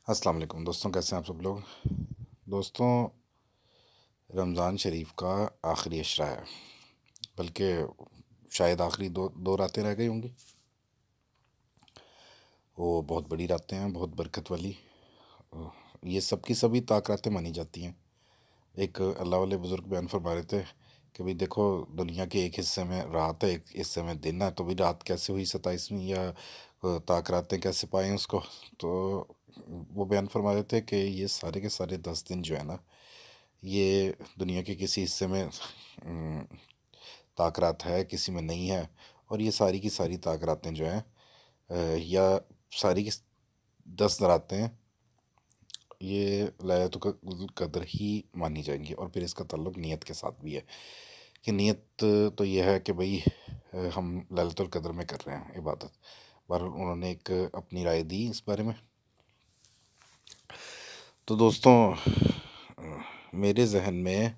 السلام علیکم دوستوں، کیسے ہیں آپ سب لوگ؟ دوستوں، رمضان شریف کا آخری عشرہ ہے، بلکہ شاید آخری دو راتیں رہ گئی ہوں گی۔ وہ بہت بڑی راتیں ہیں، بہت برکت والی۔ یہ سب کی سبھی طاق راتیں مانی جاتی ہیں۔ ایک اللہ والے بزرگ بیان فرما رہے تھے کہ بھئی دیکھو، دنیا کے ایک حصے میں رات ہے، ایک حصے میں دن ہے، تو بھی رات کیسے ہوئی 27ویں، یا طاق راتیں کیسے پائیں اس کو؟ تو وہ بیان فرما رہے تھے کہ یہ سارے کے سارے 10 دن جو ہے نا، یہ دنیا کے کسی حصے میں طاق رات ہے، کسی میں نہیں ہے، اور یہ ساری کی ساری طاق راتیں جو ہیں یا ساری کی 10 راتیں یہ لیلۃ القدر ہی مانی جائیں گی۔ اور پھر اس کا تعلق نیت کے ساتھ بھی ہے کہ نیت تو یہ ہے کہ بھئی ہم لیلۃ القدر میں کر رہے ہیں عبادت۔ بہرحال انہوں نے ایک اپنی رائے دی اس بارے میں۔ تو دوستوں، میرے ذہن میں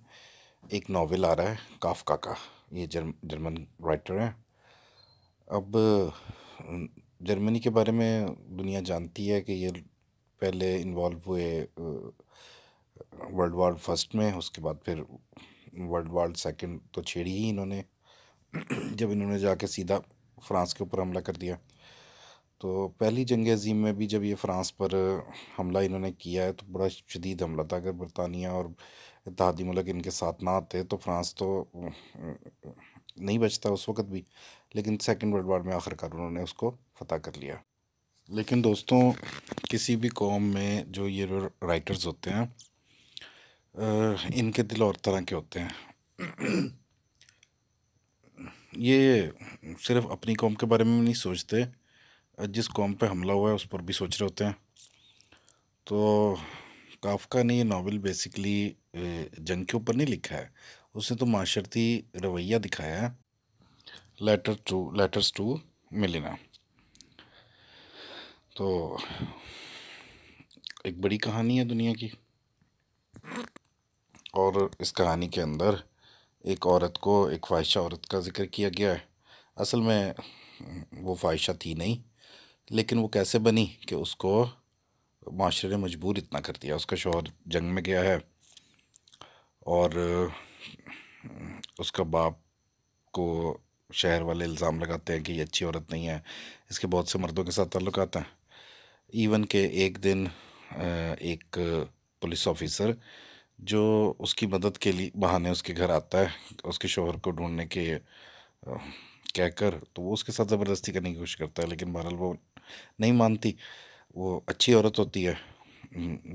ایک ناول آ رہا ہے کافکا کا۔ یہ جرمن رائٹر ہیں۔ اب جرمنی کے بارے میں دنیا جانتی ہے کہ یہ پہلے انوالو ہوئے ورلڈ وار فرسٹ میں، اس کے بعد پھر ورلڈ وار سیکنڈ تو چھیڑی ہی انہوں نے، جب انہوں نے جا کے سیدھا فرانس کے اوپر حملہ کر دیا۔ تو پہلی جنگ عظیم میں بھی جب یہ فرانس پر حملہ انہوں نے کیا ہے تو بڑا شدید حملہ تھا۔ اگر برطانیہ اور اتحادی ملک ان کے ساتھ نہ آتے تو فرانس تو نہیں بچتا اس وقت بھی، لیکن سیکنڈ ورلڈ وار میں آخر کار انہوں نے اس کو فتح کر لیا۔ لیکن دوستوں، کسی بھی قوم میں جو یہ رائٹرز ہوتے ہیں، ان کے دل اور طرح کے ہوتے ہیں۔ یہ صرف اپنی قوم کے بارے میں نہیں سوچتے، جس قوم پہ حملہ ہوا ہے اس پر بھی سوچ رہے ہوتے ہیں۔ تو کافکا نے یہ ناول بیسیکلی جنگ کے اوپر نہیں لکھا ہے، اس نے تو معاشرتی رویہ دکھایا ہے۔ لیٹرز ٹو میلینا، تو ایک بڑی کہانی ہے دنیا کی، اور اس کہانی کے اندر ایک عورت کو، ایک فاحشہ عورت کا ذکر کیا گیا ہے۔ اصل میں وہ فاحشہ تھی نہیں، لیکن وہ کیسے بنی کہ اس کو معاشرے نے مجبور اتنا کر دیا۔ اس کا شوہر جنگ میں گیا ہے، اور اس کا باپ کو شہر والے الزام لگاتے ہیں کہ یہ اچھی عورت نہیں ہے، اس کے بہت سے مردوں کے ساتھ تعلقات ہیں۔ ایون کہ ایک دن ایک پولیس آفیسر جو اس کی مدد کے لیے بہانے اس کے گھر آتا ہے، اس کے شوہر کو ڈھونڈنے کے کہہ کر، تو وہ اس کے ساتھ زبردستی کرنے کی کوشش کرتا ہے، لیکن بہرحال وہ نہیں مانتی۔ وہ اچھی عورت ہوتی ہے۔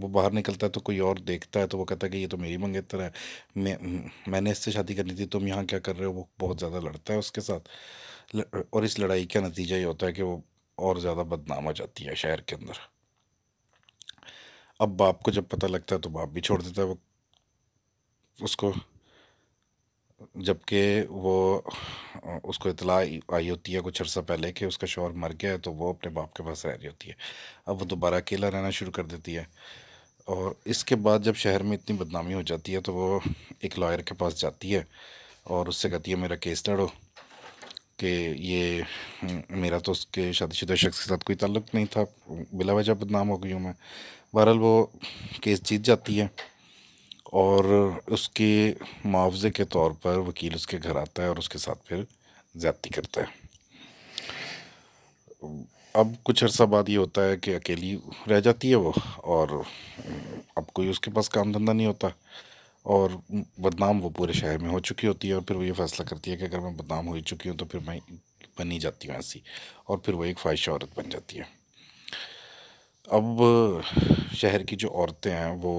وہ باہر نکلتا ہے تو کوئی اور دیکھتا ہے تو وہ کہتا ہے کہ یہ تو میری منگیتر ہے، میں نے اس سے شادی کرنی تھی، تم یہاں کیا کر رہے ہو؟ وہ بہت زیادہ لڑتا ہے اس کے ساتھ، اور اس لڑائی کا نتیجہ یہ ہوتا ہے کہ وہ اور زیادہ بدنام ہو جاتی ہے شہر کے اندر۔ اب باپ کو جب پتہ لگتا ہے تو باپ بھی چھوڑ دیتا ہے وہ اس کو، جبکہ وہ اس کو اطلاع آئی ہوتی ہے کچھ عرصہ پہلے کہ اس کا شوہر مر گیا ہے، تو وہ اپنے باپ کے پاس رہ رہی ہوتی ہے۔ اب وہ دوبارہ اکیلا رہنا شروع کر دیتی ہے، اور اس کے بعد جب شہر میں اتنی بدنامی ہو جاتی ہے تو وہ ایک لائر کے پاس جاتی ہے اور اس سے کہتی ہے میرا کیس لڑو، کہ یہ میرا تو اس کے شادی شدہ شخص کے ساتھ کوئی تعلق نہیں تھا، بلا وجہ بدنام ہو گئی ہوں میں۔ بہرحال وہ کیس جیت جاتی ہے، اور اس کے معاوضے کے طور پر وکیل اس کے گھر آتا ہے اور اس کے ساتھ پھر زیادتی کرتا ہے۔ اب کچھ عرصہ بعد یہ ہوتا ہے کہ اکیلی رہ جاتی ہے وہ، اور اب کوئی اس کے پاس کام دھندہ نہیں ہوتا، اور بدنام وہ پورے شہر میں ہو چکی ہوتی ہے، اور پھر وہ یہ فیصلہ کرتی ہے کہ اگر میں بدنام ہو ہی چکی ہوں تو پھر میں بنی جاتی ہوں ایسی، اور پھر وہ ایک فاحشہ عورت بن جاتی ہے۔ اب شہر کی جو عورتیں ہیں وہ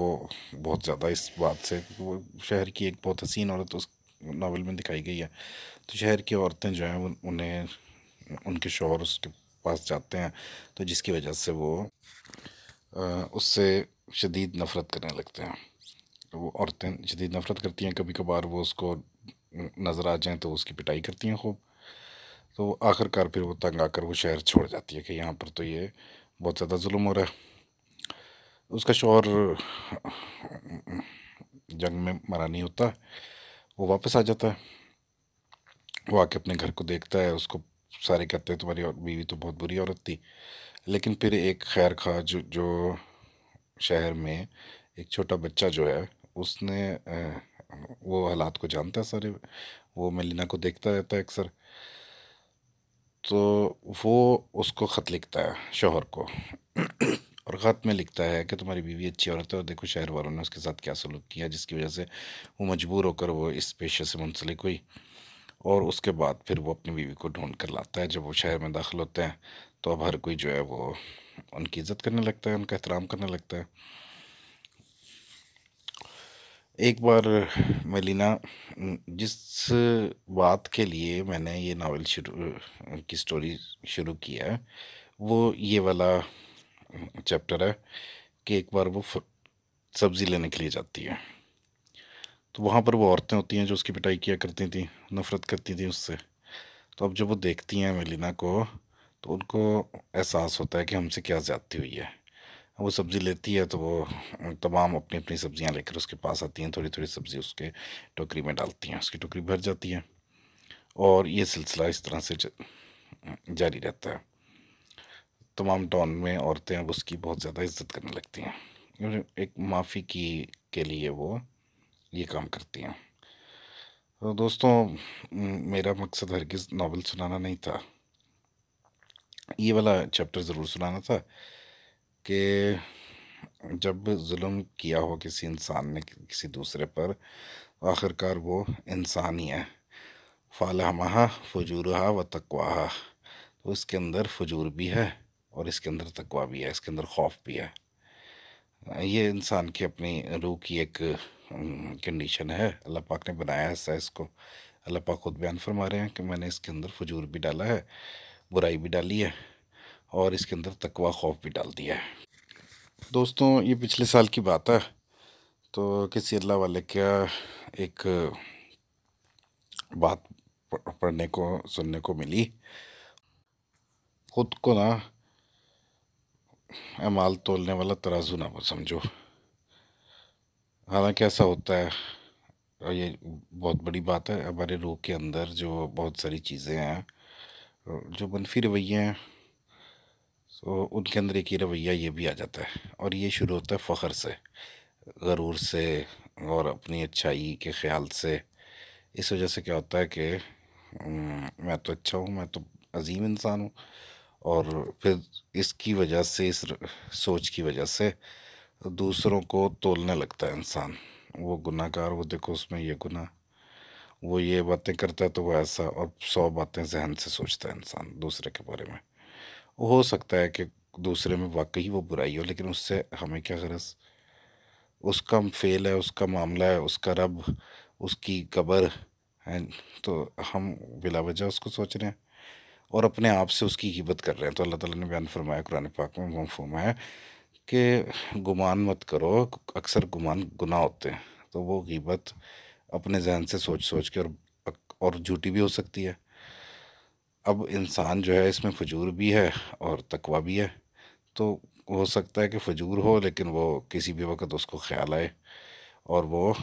بہت زیادہ اس بات سے، کیونکہ وہ شہر کی ایک بہت حسین عورت اس ناول میں دکھائی گئی ہے، تو شہر کی عورتیں جو ہیں انہیں ان کے شوہر اس کے پاس جاتے ہیں، تو جس کی وجہ سے وہ اس سے شدید نفرت کرنے لگتے ہیں۔ وہ عورتیں شدید نفرت کرتی ہیں، کبھی کبھار وہ اس کو نظر آ جائیں تو اس کی پٹائی کرتی ہیں خوب۔ تو آخر کار پھر وہ تنگ آ کر وہ شہر چھوڑ جاتی ہے کہ یہاں پر تو یہ بہت زیادہ ظلم ہو رہا ہے۔ اس کا شوہر جنگ میں مرا نہیں ہوتا، وہ واپس آ جاتا ہے۔ وہ آ کے اپنے گھر کو دیکھتا ہے، اس کو سارے کہتے ہیں تمہاری بیوی تو بہت بری عورت تھی، لیکن پھر ایک خیر خواہ جو شہر میں ایک چھوٹا بچہ جو ہے اس نے وہ حالات کو جانتا ہے سارے، وہ ملینا کو دیکھتا رہتا ہے اکثر، تو وہ اس کو خط لکھتا ہے شوہر کو، اور خط میں لکھتا ہے کہ تمہاری بیوی اچھی عورت ہے اور دیکھو شہر والوں نے اس کے ساتھ کیا سلوک کیا، جس کی وجہ سے وہ مجبور ہو کر وہ اس پیشے سے منسلک ہوئی، اور اس کے بعد پھر وہ اپنی بیوی کو ڈھونڈ کر لاتا ہے۔ جب وہ شہر میں داخل ہوتے ہیں تو اب ہر کوئی جو ہے وہ ان کی عزت کرنے لگتا ہے، ان کا احترام کرنے لگتا ہے۔ ایک بار ملینا، جس بات کے لیے میں نے یہ ناول کی سٹوری شروع کیا ہے وہ یہ والا چیپٹر ہے کہ ایک بار وہ سبزی لینے کے لیے جاتی ہے، تو وہاں پر وہ عورتیں ہوتی ہیں جو اس کی پٹائی کیا کرتی تھیں، نفرت کرتی تھیں اس سے۔ تو اب جب وہ دیکھتی ہیں ملینا کو تو ان کو احساس ہوتا ہے کہ ہم سے کیا زیادتی ہوئی ہے۔ وہ سبزی لیتی ہے تو وہ تمام اپنی اپنی سبزیاں لے کر اس کے پاس آتی ہیں، تھوڑی تھوڑی سبزی اس کے ٹوکری میں ڈالتی ہیں، اس کی ٹوکری بھر جاتی ہے، اور یہ سلسلہ اس طرح سے جاری رہتا ہے۔ تمام ٹاؤن میں عورتیں اب اس کی بہت زیادہ عزت کرنے لگتی ہیں، ایک معافی کے لیے وہ یہ کام کرتی ہیں۔ تو دوستوں، میرا مقصد ہرگز ناول سنانا نہیں تھا، یہ والا چیپٹر ضرور سنانا تھا کہ جب ظلم کیا ہو کسی انسان نے کسی دوسرے پر، آخر کار وہ انسان ہی ہے۔ فالحمہا فجورہا و تقواہا، تو اس کے اندر فجور بھی ہے اور اس کے اندر تقوی بھی ہے، اس کے اندر خوف بھی ہے۔ یہ انسان کی اپنی روح کی ایک کنڈیشن ہے، اللہ پاک نے بنایا ایسا اس کو۔ اللہ پاک خود بیان فرما رہے ہیں کہ میں نے اس کے اندر فجور بھی ڈالا ہے، برائی بھی ڈالی ہے، اور اس کے اندر تقوی خوف بھی ڈال دیا ہے۔ دوستوں، یہ پچھلے سال کی بات ہے، تو کسی اللہ والے کا ایک بات پڑھنے کو سننے کو ملی، خود کو نا اعمال تولنے والا ترازو نہ سمجھو۔ حالانکہ ایسا ہوتا ہے، اور یہ بہت بڑی بات ہے، ہمارے روح کے اندر جو بہت ساری چیزیں ہیں جو منفی رویے ہیں، تو ان کے اندر ایک یہ رویہ یہ بھی آ جاتا ہے، اور یہ شروع ہوتا ہے فخر سے، غرور سے، اور اپنی اچھائی کے خیال سے۔ اس وجہ سے کیا ہوتا ہے کہ میں تو اچھا ہوں، میں تو عظیم انسان ہوں، اور پھر اس کی وجہ سے، اس سوچ کی وجہ سے دوسروں کو تولنے لگتا ہے انسان۔ وہ گناہ گار، وہ دیکھو اس میں یہ گناہ، وہ یہ باتیں کرتا ہے تو وہ ایسا، اور 100 باتیں ذہن سے سوچتا ہے انسان دوسرے کے بارے میں۔ ہو سکتا ہے کہ دوسرے میں واقعی وہ برائی ہو، لیکن اس سے ہمیں کیا غرض؟ اس کا فعل ہے، اس کا معاملہ ہے، اس کا رب، اس کی قبر ہے، تو ہم بلا وجہ اس کو سوچ رہے ہیں اور اپنے آپ سے اس کی غیبت کر رہے ہیں۔ تو اللہ تعالیٰ نے بیان فرمایا قرآن پاک میں، مفہوم ہے کہ گمان مت کرو، اکثر گمان گناہ ہوتے ہیں، تو وہ غیبت اپنے ذہن سے سوچ سوچ کے، اور جھوٹی بھی ہو سکتی ہے۔ اب انسان جو ہے اس میں فجور بھی ہے اور تقوی بھی ہے، تو ہو سکتا ہے کہ فجور ہو لیکن وہ کسی بھی وقت اس کو خیال آئے اور وہ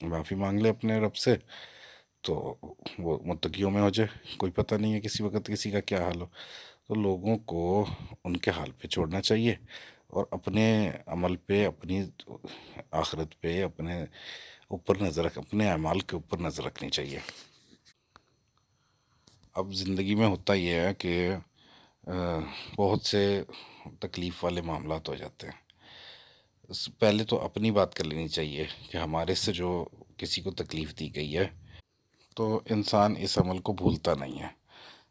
معافی مانگ لے اپنے رب سے، تو وہ متقیوں میں ہو جائے۔ کوئی پتہ نہیں ہے کسی وقت کسی کا کیا حال ہو، تو لوگوں کو ان کے حال پہ چھوڑنا چاہیے، اور اپنے عمل پہ، اپنی آخرت پہ، اپنے اوپر اپنے اعمال کے اوپر نظر رکھنی چاہیے۔ اب زندگی میں ہوتا یہ ہے کہ بہت سے تکلیف والے معاملات ہو جاتے ہیں۔ پہلے تو اپنی بات کر لینی چاہیے کہ ہمارے سے جو کسی کو تکلیف دی گئی ہے، تو انسان اس عمل کو بھولتا نہیں ہے۔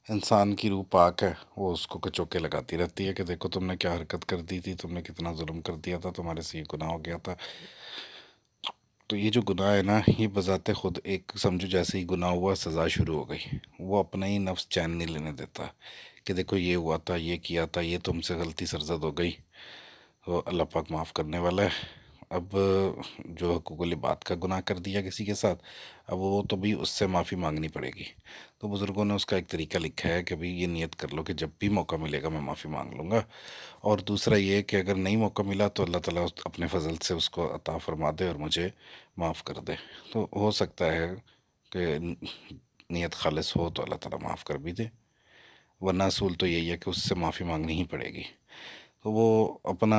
انسان کی روح پاک ہے، وہ اس کو کچوکے لگاتی رہتی ہے کہ دیکھو تم نے کیا حرکت کر دی تھی، تم نے کتنا ظلم کر دیا تھا، تمہارے سے یہ گناہ ہو گیا تھا۔ تو یہ جو گناہ ہے نا، یہ بذات خود ایک سمجھو جیسے ہی گناہ ہوا سزا شروع ہو گئی، وہ اپنا ہی نفس چین نہیں لینے دیتا کہ دیکھو یہ ہوا تھا، یہ کیا تھا، یہ تم سے غلطی سرزد ہو گئی، تو اللہ پاک معاف کرنے والا ہے۔ اب جو حقوق العباد کا گناہ کر دیا کسی کے ساتھ، اب وہ تو بھی اس سے معافی مانگنی پڑے گی۔ تو بزرگوں نے اس کا ایک طریقہ لکھا ہے کہ بھئی یہ نیت کر لو کہ جب بھی موقع ملے گا میں معافی مانگ لوں گا، اور دوسرا یہ کہ اگر نہیں موقع ملا تو اللہ تعالیٰ اپنے فضل سے اس کو عطا فرما دے اور مجھے معاف کر دے۔ تو ہو سکتا ہے کہ نیت خالص ہو تو اللہ تعالیٰ معاف کر بھی دے، ورنہ اصول تو یہی ہے کہ اس سے معافی مانگنی ہی پڑے گی۔ تو وہ اپنا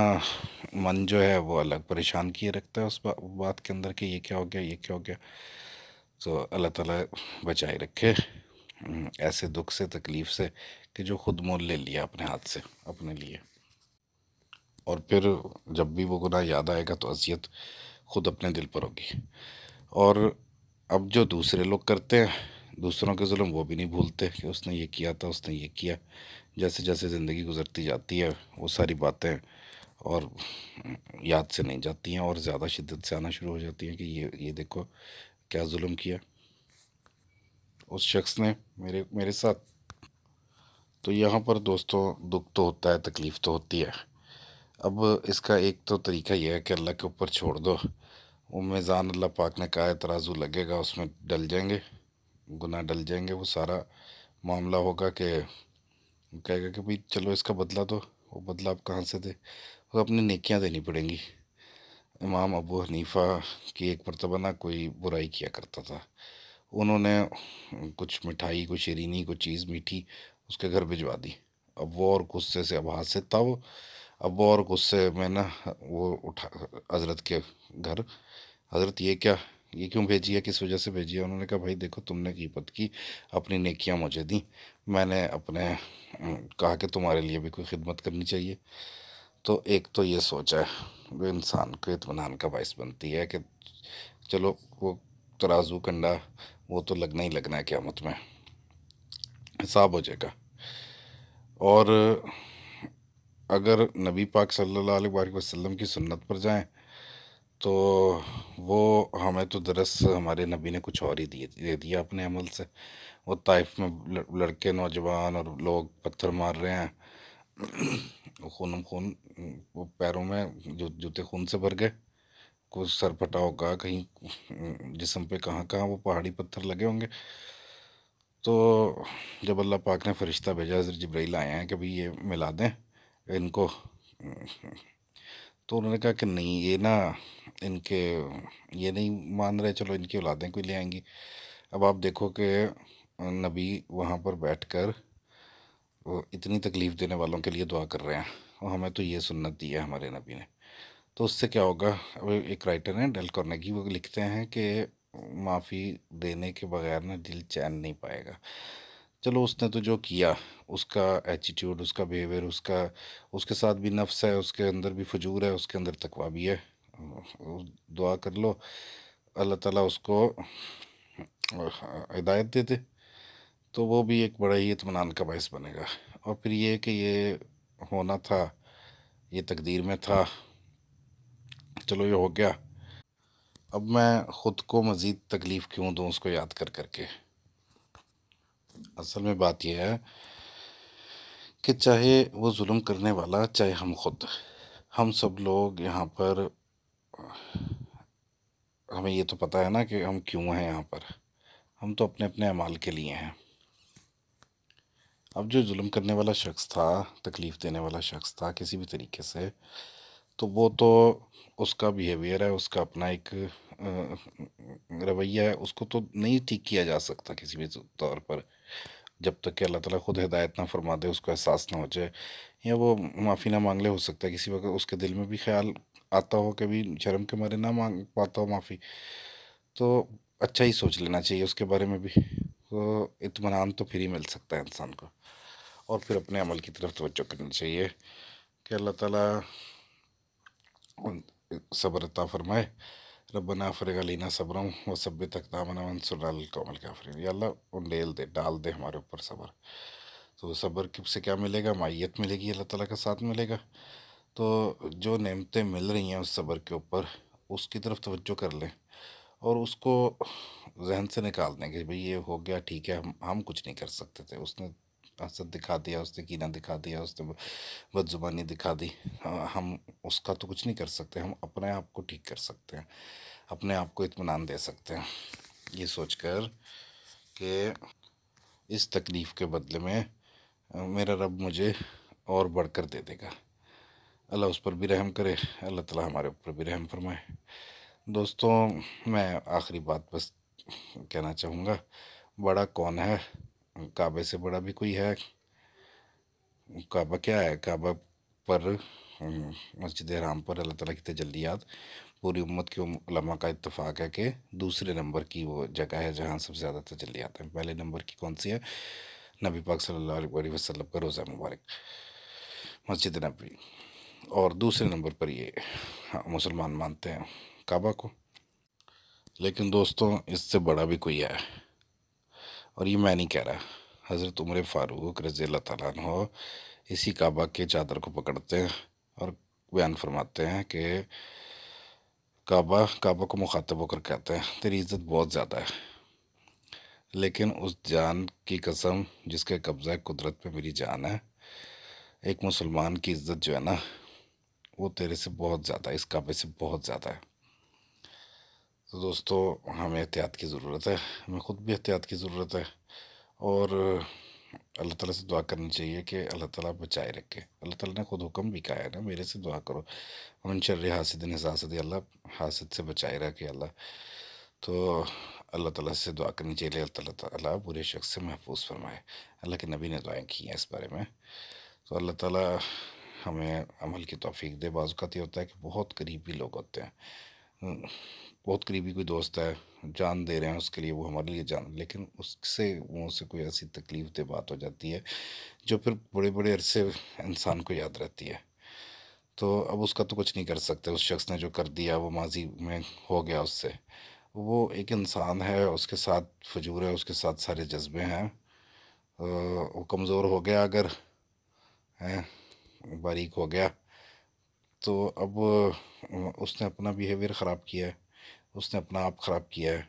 من جو ہے وہ الگ پریشان کیے رکھتا ہے اس بات کے اندر کہ یہ کیا ہو گیا، یہ کیا ہو گیا. تو اللہ تعالیٰ بچائے رکھے ایسے دکھ سے، تکلیف سے، کہ جو خود مول لے لیا اپنے ہاتھ سے اپنے لیے. اور پھر جب بھی وہ گناہ یاد آئے گا تو اذیت خود اپنے دل پر ہوگی. اور اب جو دوسرے لوگ کرتے ہیں دوسروں کے ظلم، وہ بھی نہیں بھولتے کہ اس نے یہ کیا تھا، اس نے یہ کیا. جیسے جیسے زندگی گزرتی جاتی ہے وہ ساری باتیں اور یاد سے نہیں جاتی ہیں، اور زیادہ شدت سے آنا شروع ہو جاتی ہیں کہ یہ دیکھو کیا ظلم کیا اس شخص نے میرے ساتھ. تو یہاں پر دوستوں دکھ تو ہوتا ہے، تکلیف تو ہوتی ہے. اب اس کا ایک تو طریقہ یہ ہے کہ اللہ کے اوپر چھوڑ دو. وہ میزان اللہ پاک نے کہا ہے ترازو لگے گا، اس میں ڈل جائیں گے گناہ، ڈل جائیں گے. وہ سارا معاملہ ہوگا کہ کہے گا کہ بھئی چلو اس کا بدلہ دو. وہ بدلہ آپ کہاں سے دے؟ وہ اپنی نیکیاں دینی پڑیں گی. امام ابو حنیفہ کی ایک مرتبہ نہ کوئی برائی کیا کرتا تھا. انہوں نے کچھ مٹھائی، کوئی شیرینی، کوئی چیز میٹھی اس کے گھر بھجوا دی. اب وہ اور غصے سے، اب ہاتھ سے تھا وہ، اب وہ اور غصے میں نا وہ اٹھا حضرت کے گھر. حضرت یہ کیوں بھیجی ہے، کس وجہ سے بھیجی ہے؟ انہوں نے کہا بھائی دیکھو تم نے غیبت کی، اپنی نیکیاں مجھے دیں، میں نے اپنے کہا کہ تمہارے لیے بھی کوئی خدمت کرنی چاہیے. تو ایک تو یہ سوچ ہے وہ انسان کو اطمینان کا باعث بنتی ہے کہ چلو وہ ترازو کنڈا وہ تو لگنا ہی لگنا ہے، قیامت میں حساب ہو جائے گا. اور اگر نبی پاک صلی اللہ علیہ وآلہ وسلم کی سنت پر جائیں تو وہ ہمیں تو درس ہمارے نبی نے کچھ اور ہی دے دیا اپنے عمل سے. وہ طائف میں لڑکے نوجوان اور لوگ پتھر مار رہے ہیں، خون خون، وہ پیروں میں جوتے خون سے بھر گئے. کوئی سر پھٹا ہوگا کہیں، جسم پہ کہاں کہاں وہ پہاڑی پتھر لگے ہوں گے. تو جب اللہ پاک نے فرشتہ بھیجا، حضرت جبرائیل آئے ہیں کہ بھئی یہ ملا دیں ان کو، تو انہوں نے کہا کہ نہیں یہ نا ان کے یہ نہیں مان رہے، چلو ان کی اولادیں کوئی لے آئیں گی. اب آپ دیکھو کہ نبی وہاں پر بیٹھ کر وہ اتنی تکلیف دینے والوں کے لیے دعا کر رہے ہیں، اور ہمیں تو یہ سنت دی ہے ہمارے نبی نے. تو اس سے کیا ہوگا؟ اب ایک رائٹر ہیں ڈیل کارنیگی، وہ لکھتے ہیں کہ معافی دینے کے بغیر نا دل چین نہیں پائے گا. چلو اس نے تو جو کیا، اس کا ایٹیٹیوڈ، اس کا بیہیویئر، اس کے ساتھ بھی نفس ہے، اس کے اندر بھی فجور ہے، اس کے اندر تقویٰ بھی ہے. دعا کر لو اللہ تعالیٰ اس کو ہدایت دے دے، تو وہ بھی ایک بڑا ہی اطمینان کا باعث بنے گا. اور پھر یہ کہ یہ ہونا تھا، یہ تقدیر میں تھا، چلو یہ ہو گیا. اب میں خود کو مزید تکلیف کیوں دوں اس کو یاد کر کر کے؟ اصل میں بات یہ ہے کہ چاہے وہ ظلم کرنے والا، چاہے ہم خود، ہم سب لوگ یہاں پر، ہمیں یہ تو پتہ ہے نا کہ ہم کیوں ہیں یہاں پر. ہم تو اپنے اپنے اعمال کے لیے ہیں. اب جو ظلم کرنے والا شخص تھا، تکلیف دینے والا شخص تھا کسی بھی طریقے سے، تو وہ تو اس کا بیہیویئر ہے، اس کا اپنا ایک رویہ ہے، اس کو تو نہیں ٹھیک کیا جا سکتا کسی بھی طور پر جب تک کہ اللہ تعالیٰ خود ہدایت نہ فرما دے، اس کو احساس نہ ہو جائے، یا وہ معافی نہ مانگ لے. ہو سکتا ہے کسی وقت اس کے دل میں بھی خیال آتا ہو کہ بھی شرم کے مارے نہ مانگ پاتا ہو معافی. تو اچھا ہی سوچ لینا چاہیے اس کے بارے میں بھی. تو اطمینان تو پھر ہی مل سکتا ہے انسان کو. اور پھر اپنے عمل کی طرف توجہ کرنی چاہیے کہ اللہ تعالیٰ صبر عطا فرمائے. ربنا افرغ علینا صبرا وثبت اقدامنا وانصرنا علی القوم الکافرین. یا اللہ انڈیل دے، ڈال دے ہمارے اوپر صبر. تو صبر سے کیا ملے گا؟ معیت ملے گی، اللہ تعالیٰ کا ساتھ ملے گا. تو جو نعمتیں مل رہی ہیں اس صبر کے اوپر، اس کی طرف توجہ کر لیں، اور اس کو ذہن سے نکال دیں کہ بھئی یہ ہو گیا ٹھیک ہے، ہم کچھ نہیں کر سکتے تھے. اس نے حسد دکھا دیا، اس نے کینہ دکھا دیا، اس نے بد زبانی دکھا دی، ہم اس کا تو کچھ نہیں کر سکتے. ہم اپنے آپ کو ٹھیک کر سکتے ہیں، اپنے آپ کو اطمینان دے سکتے ہیں، یہ سوچ کر کہ اس تکلیف کے بدلے میں میرا رب مجھے اور بڑھ کر دے دے گا. اللہ اس پر بھی رحم کرے، اللہ تعالیٰ ہمارے اوپر بھی رحم فرمائے. دوستوں، میں آخری بات بس کہنا چاہوں گا، بڑا کون ہے؟ کعبے سے بڑا بھی کوئی ہے؟ کعبہ کیا ہے؟ کعبہ پر مسجد حرام پر اللہ تعالیٰ کی تجلیات پوری امت کے علماء کا اتفاق ہے کہ دوسرے نمبر کی وہ جگہ ہے جہاں سب سے زیادہ تجلیات ہیں۔ پہلے نمبر کی کون سی ہے؟ نبی پاک صلی اللہ علیہ وسلم کا روضہ مبارک، مسجد نبوی۔ اور دوسرے نمبر پر یہ مسلمان مانتے ہیں کعبہ کو۔ لیکن دوستوں اس سے بڑا بھی کوئی ہے، اور یہ میں نہیں کہہ رہا، حضرت عمر فاروق رضی اللہ تعالیٰ عنہ اسی کعبہ کے چادر کو پکڑتے ہیں اور بیان فرماتے ہیں کہ کعبہ کو مخاطب ہو کر کہتے ہیں تیری عزت بہت زیادہ ہے، لیکن اس جان کی قسم جس کے قبضہ قدرت پہ میری جان ہے، ایک مسلمان کی عزت جو ہے نا وہ تیرے سے بہت زیادہ ہے، اس کعبے سے بہت زیادہ ہے۔ تو دوستو ہمیں احتیاط کی ضرورت ہے، ہمیں خود بھی احتیاط کی ضرورت ہے، اور اللہ تعالیٰ سے دعا کرنی چاہیے کہ اللہ تعالیٰ بچائے رکھے۔ اللہ تعالیٰ نے خود حکم بھی کہا ہے نا، میرے سے دعا کرو، من شر حاسد اذا حسد، اللہ حاسد سے بچائے رکھے اللہ۔ تو اللہ تعالیٰ سے دعا کرنی چاہیے، اللہ تعالیٰ برے شخص سے محفوظ فرمائے۔ اللہ کے نبی نے دعائیں کی ہیں اس بارے میں، تو اللہ تعالیٰ ہمیں عمل کی توفیق دے۔ بعض اوقات یہ ہوتا ہے کہ بہت قریبی لوگ ہوتے ہیں، بہت قریبی کوئی دوست ہے، جان دے رہے ہیں اس کے لیے، وہ ہمارے لیے جان، لیکن اس سے منہ سے کوئی ایسی تکلیف دہ بات ہو جاتی ہے جو پھر بڑے بڑے عرصے انسان کو یاد رہتی ہے۔ تو اب اس کا تو کچھ نہیں کر سکتے، اس شخص نے جو کر دیا وہ ماضی میں ہو گیا اس سے، وہ ایک انسان ہے، اس کے ساتھ فجور ہے، اس کے ساتھ سارے جذبے ہیں، وہ کمزور ہو گیا اگر باریک ہو گیا، تو اب اس نے اپنا بیہیویئر خراب کیا ہے، اس نے اپنا آپ خراب کیا ہے،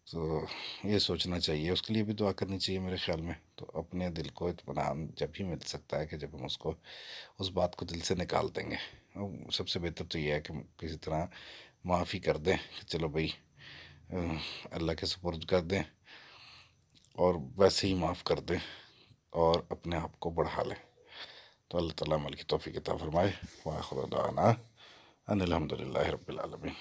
تو یہ سوچنا چاہیے، اس کے لیے بھی دعا کرنی چاہیے میرے خیال میں۔ تو اپنے دل کو اطمینان جب ہی مل سکتا ہے کہ جب ہم اس بات کو دل سے نکال دیں گے۔ سب سے بہتر تو یہ ہے کہ کسی طرح معافی کر دیں کہ چلو بھائی اللہ کے سپرد کر دیں، اور ویسے ہی معاف کر دیں اور اپنے آپ کو بڑھا لیں۔ تو اللہ تعالیٰ عمل کی توفیق عطا فرمائے۔ وآخر دعوانا ان الحمد للہ رب العالمین۔